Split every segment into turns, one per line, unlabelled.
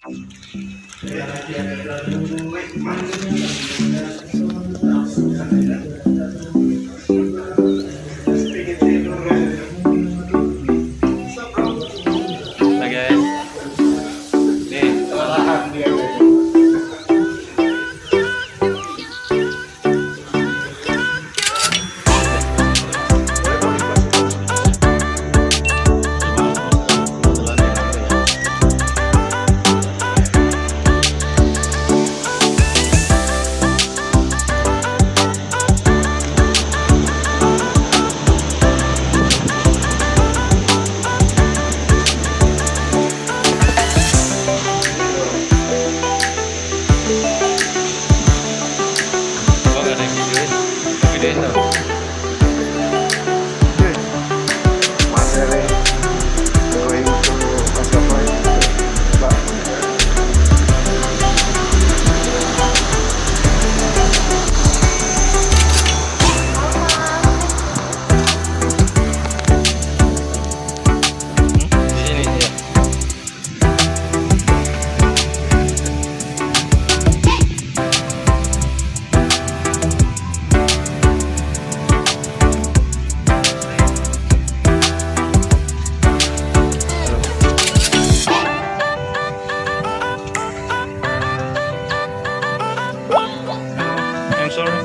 Nah guys, nih gua gak ada yang videoin, videoin dong.
Materially going to maskapai Pak.
Di sini ya. I'm sorry.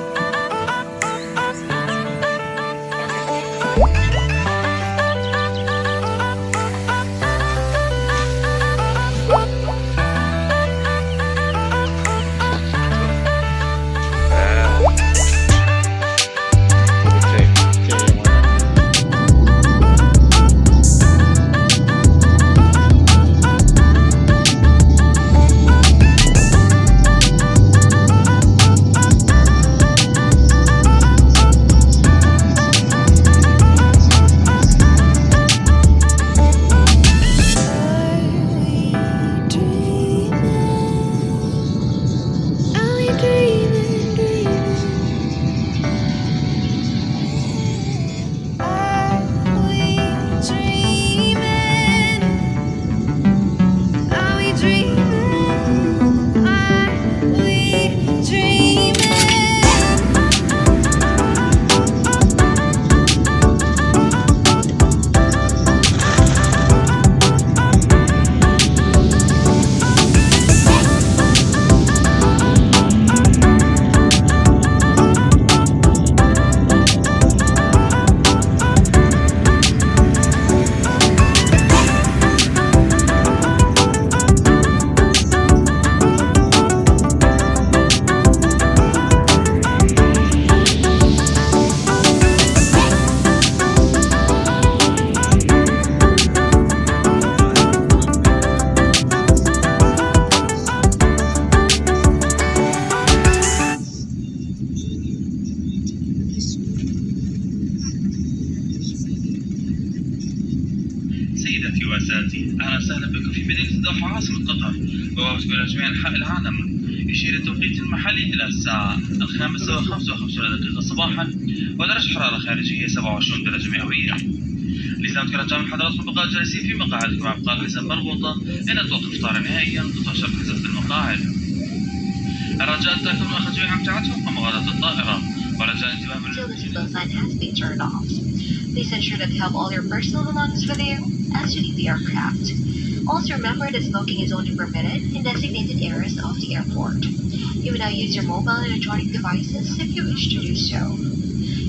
سيداتي وسادتي، أهلا وسهلا بكم في مدينة الدوحة عاصمة قطر، ووافق إلى جميع أنحاء العالم. يشير التوقيت المحلي إلى الساعة 5:55 صباحا، ودرجة الحرارة الخارجية 27 درجة مئوية. لسنذكر رجاء من حضراتكم بقاء جالسين في مقاعدكم مع أبقاء الحزام مربوطة إلى توقف الإفطار نهائيا وتنشر حزب المقاعد. الرجاء أن تأكلوا أخذ جميع أمتعتكم ومغادرة الطائرة، ورجاء الانتباه من
Utility bill sign has been turned off. Please ensure that you have all your personal belongings with you as you leave the aircraft. Also remember that smoking is only permitted in designated areas of the airport. You may now use your mobile and electronic devices if you wish to do so.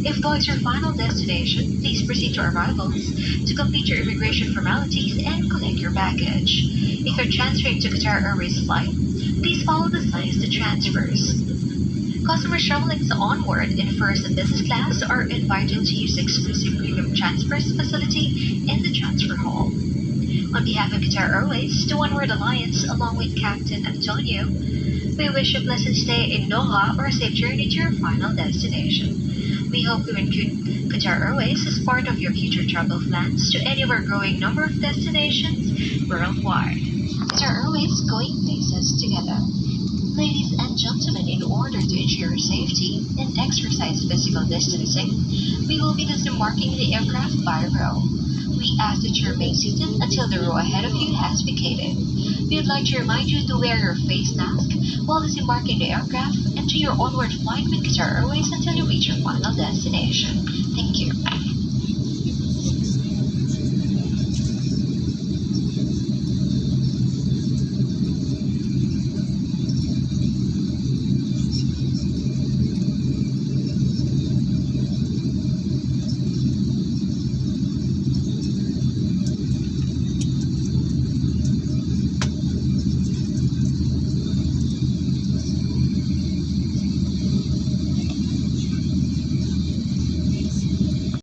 If going to your final destination, please proceed to arrivals to complete your immigration formalities and collect your baggage. If you're transferring to Qatar Airways flight, please follow the signs to transfers. Customers traveling onward in first and business class are invited to use the exclusive premium transfers facility in the transfer hall. On behalf of Qatar Airways, the Onward Alliance, along with Captain Antonio, we wish you a pleasant stay in Doha or a safe journey to your final destination. We hope to include Qatar Airways as part of your future travel plans to any of our growing number of destinations worldwide. Qatar Airways, going places together. Ladies and gentlemen, in order to ensure your safety and exercise physical distancing, we will be disembarking the aircraft by row. We ask that you remain seated until the row ahead of you has vacated. We'd like to remind you to wear your face mask while disembarking the aircraft and to your onward flight with Qatar Airways until you reach your final destination. Thank you.